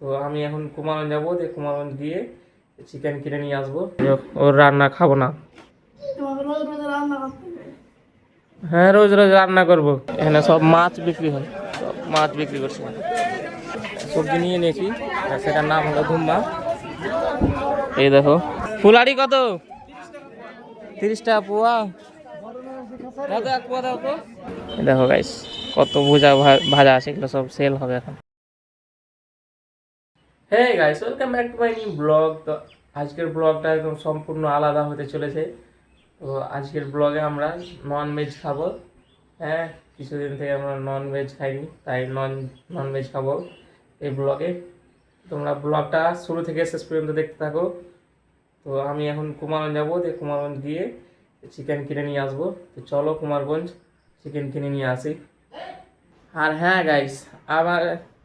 তো আমি এখন কুমারগঞ্জ যাবো, কুমারগঞ্জ গিয়ে চিকেন কিনে নিয়ে আসবো। ওর রান্না খাবো না। হ্যাঁ, রোজ রোজ রান্না করবো। এখানে সব মাছ বিক্রি হয়, সব মাছ বিক্রি করছি। সবজি নিয়ে নিয়েছি, সেটার নাম হলো ধুম্মা। এই দেখো, ফুলারি কত? 30 টাকা পোয়া। দেখো গাইস, কত ভাজা আছে, এগুলো সব সেল হবে এখন। Hey guys, welcome back to my new blog. তো আজকের ব্লগটা একদম সম্পূর্ণ আলাদা হতে চলেছে। তো আজকের ব্লগে আমরা নন ভেজ খাবো। হ্যাঁ, কিছুদিন থেকে আমরা নন ভেজ খাইনি, তাই নন ভেজ খাবো এই ব্লগে। তোমরা ব্লগটা শুরু থেকে শেষ পর্যন্ত দেখতে থাকো। তো আমি এখন কুমারগঞ্জ যাবো, কুমারগঞ্জ গিয়ে চিকেন কিনে নিয়ে আসবো। তো চলো কুমারগঞ্জ চিকেন কিনে নিয়ে আসি। আর হ্যাঁ গাইস, আমার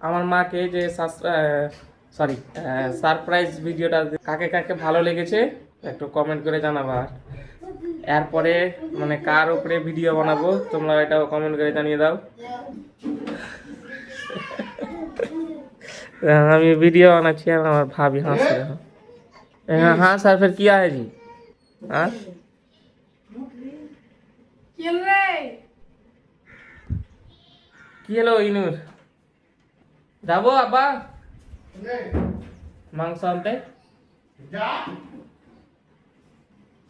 আমার মাকে যে সারপ্রাইজ ভিডিওটা কাকে কাকে ভালো লেগেছে একটু কমেন্ট করে জানাবা। এরপরে মানে কার উপরে ভিডিও বানাবো তোমরা এটাও কমেন্ট করে জানিয়ে দাও। আমি ভিডিও বানাচ্ছি আর আমার ভাবি হাসছে। हाँ सर, फिर किया है जी? हाँ কি হলো ইনুর? যাবো আব্বা মাংস আনতে।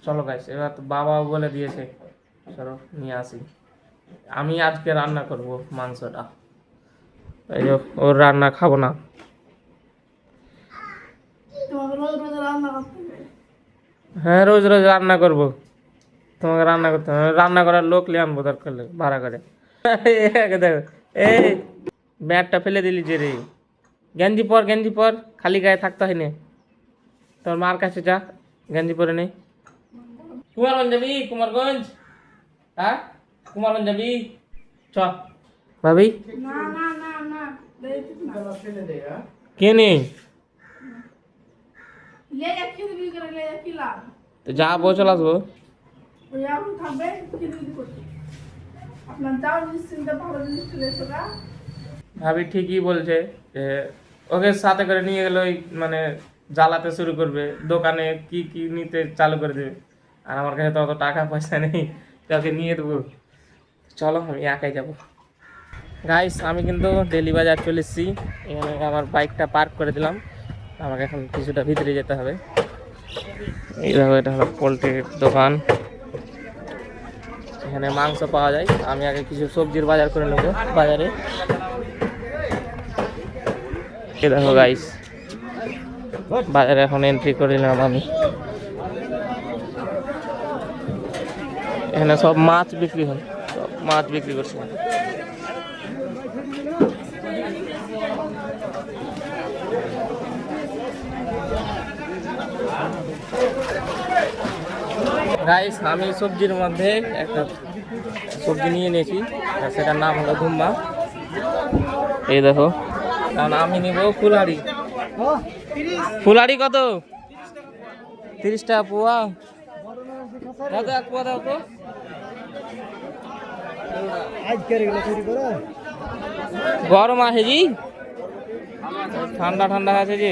চলো গাইস, এবার তো বাবা বলে দিয়েছে চলো নিয়ে আসি। আমি আজকে রান্না করব মাংসটা। এই যে ওর রান্না খাবো না। হ্যাঁ, রোজ রোজ রান্না করব। তোমাকে রান্না করতে হবে, রান্না করার লোক নিয়ে আনবো দরকার হলে ভাড়া করে। দেখো, এই ব্যাটটা ফেলে দিলি যে রে। গেঞ্জি পর, খালি গায়ে থাকতে হয় না। তোর মার কাছে যা, গেঞ্জি পরে নেই। কুমারগঞ্জ যাবি? কুমারগঞ্জ? হ্যাঁ, কুমারগঞ্জ যাবি? চ ভাবি। কে নেই তো যাবো, চলে আসবো। ভাবি ঠিকই বলছে যে ওকে সাথে করে নিয়ে গেলে ওই মানে জ্বালাতে শুরু করবে, দোকানে কি কি নিতে চালু করে দেবে। আর আমার কাছে তো অত টাকা পয়সা নেই তাকে নিয়ে দেবো। চলো আমি একাই যাবো। গাইস, আমি কিন্তু ডেলি বাজার চলে এসেছি। এখানে আমার বাইকটা পার্ক করে দিলাম, আমাকে এখন কিছুটা ভিতরে যেতে হবে। এই দেখো, এটা হলো পোলট্রির দোকান, এখানে মাংস পাওয়া যায়। আমি আগে কিছু সবজির বাজার করে নেবো বাজারে। এই দেখো গাইস, বাজারে এখন এন্ট্রি করে নিলাম আমি। এখানে সব মাছ বিক্রি হয়, সব মাছ বিক্রি করছি। গাইস, আমি সবজির মধ্যে একটা সবজি নিয়ে নিয়েছি, সেটার নাম হলো ধুম্মা। এই দেখো, কারণ আমি নিব ফুলারি। ফুলারি কত? 30 টাকা পোয়া। এক পোয়া দাও তো। গরম আছে জি, ঠান্ডা ঠান্ডা আছে যে।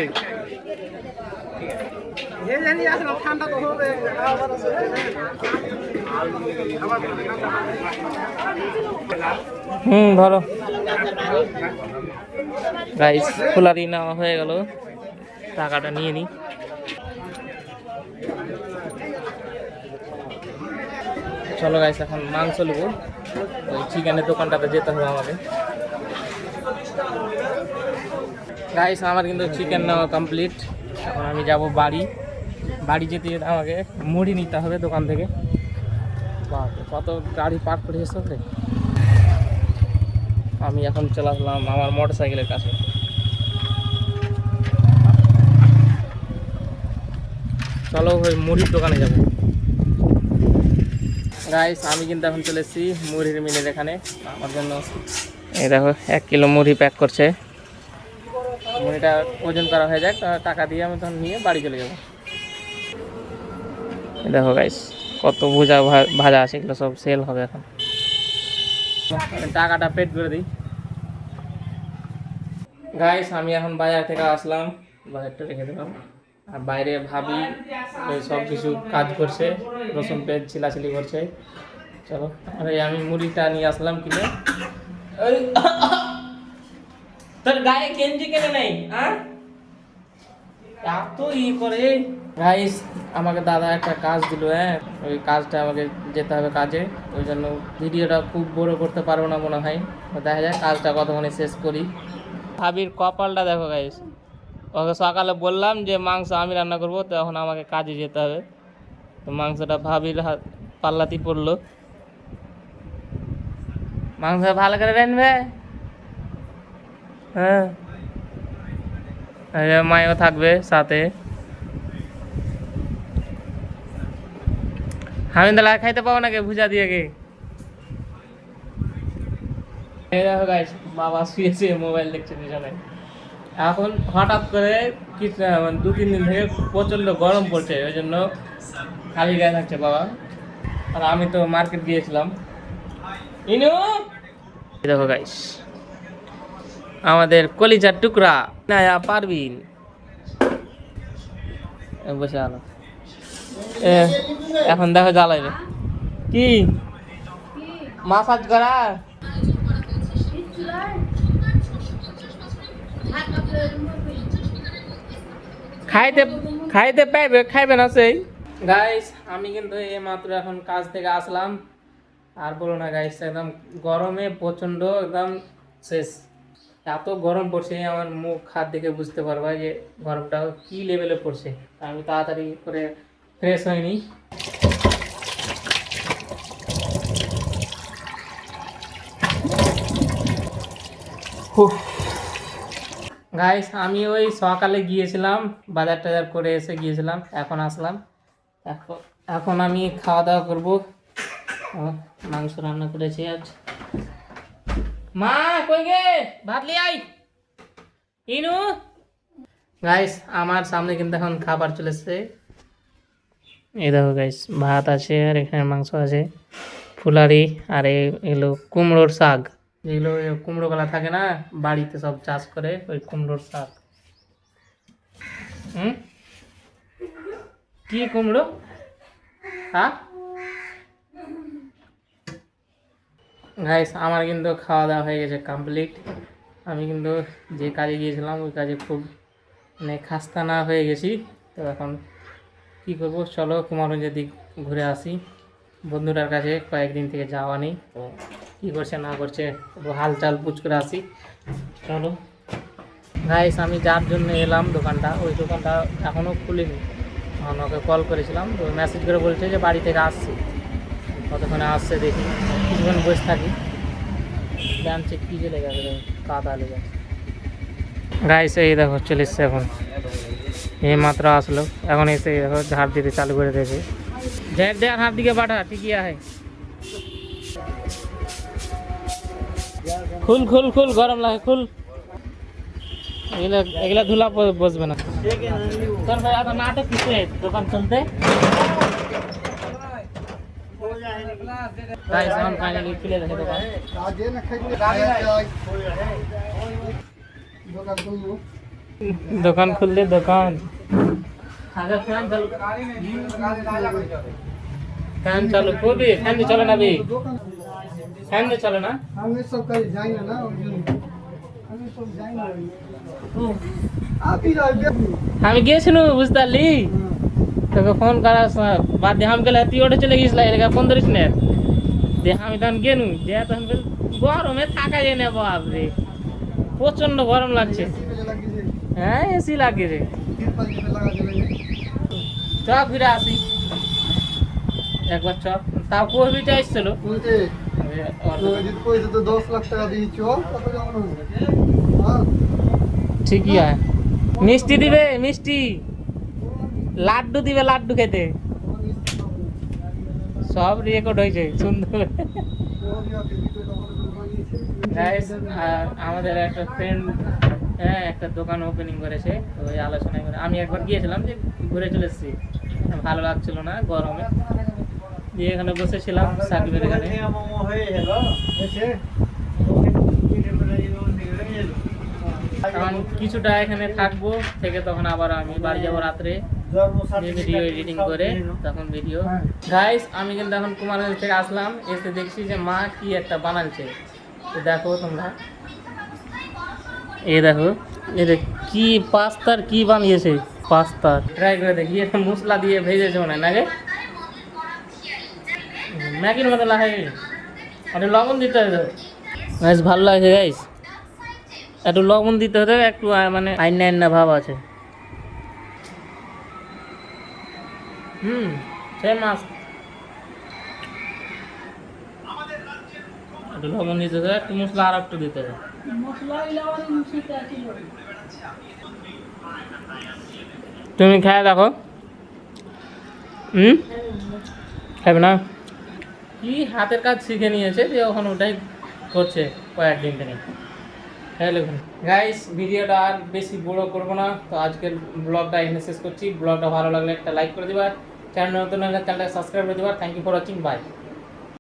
ধরো গাইস, ফুলারি নেওয়া হয়ে গেল, টাকাটা নিয়ে নি। চলো গাইস, এখন মাংস নেবো। ওই চিকেনের দোকানটাতে যেতে হবে আমাদের। গাইস, আমার কিন্তু চিকেন নেওয়া কমপ্লিট। এখন আমি যাব বাড়ি যেতে আমাকে মুড়ি নিতে হবে দোকান থেকে। কত গাড়ি পার্ক করে এসে আমি এখন চলে আসলাম আমার মোটর সাইকেলের কাছে। চলো ওই মুড়ির দোকানে যাব। গাইস, আমি কিন্তু এখন চলে এসেছি মুড়ির মিলের এখানে। আমার জন্য এই দেখো 1 কিলো মুড়ি প্যাক করছে। মুড়িটা ওজন করা হয়ে যাক, টাকা দিয়ে আমি তখন নিয়ে বাড়ি চলে যাব। দেখো গাইস, কত ভাজা আছে, এগুলো সব সেল হবে এখন। টাকাটা পেড করে দিই। গাইস আমি এখন বাজার থেকে আসলাম, বাজারটা রেখে দিলাম। আর বাইরে ভাবি সব কিছু কাজ করছে, রসুন পেঁয়াজ ছিলাছিলি করছে। চলো, আরে আমি মুড়িটা নিয়ে আসলাম কিনে। তোর গায়ে গেঞ্জি কেন নেই? এত করে গাইস, আমাকে দাদা একটা কাজ দিল, হ্যাঁ ওই কাজটা আমাকে যেতে হবে কাজে। ওই জন্য ভিডিওটা খুব বড় করতে পারবো না মনে হয়। দেখা যায় কাজটা কতক্ষণে শেষ করি। ভাবির কপালটা দেখো গাইস, ওকে সকালে বললাম যে মাংস আমি রান্না করবো, তো এখন আমাকে কাজে যেতে হবে। তো মাংসটা ভাবির পাল্লাতেই পড়লো। মাংস ভালো করে রানবে, হ্যাঁ মায়ও থাকবে সাথে। আমি তাহলে খাইতে পাবো নাকি ভুজা দিয়ে গে। দেখো গাইস, বাবা শুয়ে শুয়ে মোবাইল দেখছে বিছানায়। এখন হঠাৎ করে কিছু 2-3 দিন থেকে প্রচণ্ড গরম পড়ছে, ওই জন্য খালি গায়ে থাকছে বাবা। আর আমি তো মার্কেট গিয়েছিলাম। ইনু দেখো গাইস, আমাদের কলিজার টুকরা নায়া পারবিন বসে আলো। এখন দেখো জ্বালাইবে কি মাসাজ করা। খাইতে খাইতে পাইবে, খাইবে না সেই। গাইস আমি কিন্তু এই মাত্র এখন কাজ থেকে আসলাম। আর বলো না গাইস, একদম গরমে প্রচণ্ড একদম শেষ। এত গরম পড়ছে, আমার মুখ হাত দেখে বুঝতে পারবা যে গরমটা কি লেভেলে পড়ছে। আমি তাড়াতাড়ি করে ফ্রেশ হয়নি। গাইস আমি ওই সকালে গিয়েছিলাম, বাজার টাজার করে এসে গিয়েছিলাম, এখন আসলাম। এখন আমি খাওয়া দাওয়া করবো। মাংস রান্না করেছি আজ। মা কই গে, ভাত লি আই। ইনু গাইস আমার সামনে কিন্তু এখন খাবার চলে এসছে। এই দেখো গাইস, ভাত আছে আর এখানে মাংস আছে, ফুলারি আর এগুলো কুমড়োর শাক, যেগুলো কুমড়ো গলা থাকে না বাড়িতে সব চাষ করে, ওই কুমড়োর শাক। কি কুমড়ো? হ্যাঁ গাইস আমার কিন্তু খাওয়া দাওয়া হয়ে গেছে কমপ্লিট। আমি কিন্তু যে কাজে গিয়েছিলাম ওই কাজে খুব মানে খাস্তা না হয়ে গেছি। তো এখন কী করবো, চলো কুমারগঞ্জের দিক ঘুরে আসি। বন্ধুটার কাছে কয়েকদিন থেকে যাওয়া নেই, তো কী করছে না করছে হালচাল পুছ করে আসি। চলো গাইস, আমি যার জন্য এলাম দোকানটা, ওই দোকানটা এখনও খুলিনি। ওকে কল করেছিলাম, তো মেসেজ করে বলছে যে বাড়ি থেকে আসছি, কতক্ষণে আসছে দেখি। কিছুক্ষণ বসে থাকি, জানছে কী যে লেগে গেছে, কাদা লেগে গেছে। গাইস এই দেখো চলে এসছে, এখন এই মাত্র আসলো, এখন এসে দেখো ঝাড় দিতে চালু করে দিয়েছে। ঝাড় দেওয়ার হাত দিকে পাঠা ঠিকই আছে। খুল খুল খুল, গরম লাগে, খুল। এগুলা ধুলা বসবে না। তোর ভাই এখন নাটক কিসে দোকান চলতে। গাইস এখন ফাইনালি খুলে গেছে দোকান। দোকান খুললে দোকান ফ্যান চালু করবি, ফ্যান দিয়ে চলে না বি, ফ্যান দিয়ে চলে না। আমি গিয়েছিলাম বুঝতে পারলি, তোকে ফোন করার বাদ দিয়ে আমি গেলে তুই ওটা চলে গেছিল, এলাকা ফোন ধরিস না। দিয়ে আমি তখন গেলু, যে তখন গরমে থাকা যায় না বাপরে, প্রচন্ড গরম লাগছে। হ্যাঁ এসি লাগে রে, চ ঘুরে আসি একবার, চ। তাও কবিটা এসছিল, 10 লাখ টাকা দিয়ে চল, ঠিকই হয়। মিষ্টি দিবে, মিষ্টি লাড্ডু দিবে, লাড্ডু খেতে। সব রেকর্ড হয়েছে সুন্দর। আমাদের একটা ফ্রেন্ড একটা দোকান ওপেনিং করেছে, তো ওই আলোচনায় করে আমি একবার গিয়েছিলাম, যে ঘুরে চলে এসেছি, ভালো লাগছিল না গরমে, দিয়ে এখানে বসেছিলাম সাকিবের এখানে। এখন কিছুটা এখানে থাকবো, থেকে তখন আবার আমি বাড়ি যাবো রাত্রে ভিডিও এডিটিং করে, তখন ভিডিও। গাইস আমি কিন্তু এখন কুমারগঞ্জ থেকে আসলাম, এসে দেখছি যে মা কি একটা বানাচ্ছে। তো দেখো তোমরা, এই দেখো এটা কি পাস্তার কি বানিয়েছে, পাস্তা ট্রাই করে দেখি। এটা মশলা দিয়ে ভেজেছে মনে হয় না গে, ম্যাগির মতো লাগে, একটু লবণ দিতে হবে। গাইস ভালো লাগছে গাইস, একটু লবণ দিতে হতো, একটু মানে আইনা আইনা ভাব আছে। সেই মাছ একটু লবণ দিতে হবে, একটু মশলা আর একটু দিতে হবে। তুমি খেয়ে দেখো। খাবে না? কি হাতের কাজ শিখে নিয়েছে যে ওখানে ওটাই করছে কয়েকদিন থেকে। হ্যালো গাইস, ভিডিওটা আর বেশি বড় করবো না, তো আজকের ব্লগটা এখানে শেষ করছি। ব্লগটা ভালো লাগলে একটা লাইক করে দিবা, চ্যানেল নতুন হলে চ্যানেলটা সাবস্ক্রাইব করে দিবা। Thank you for watching, by.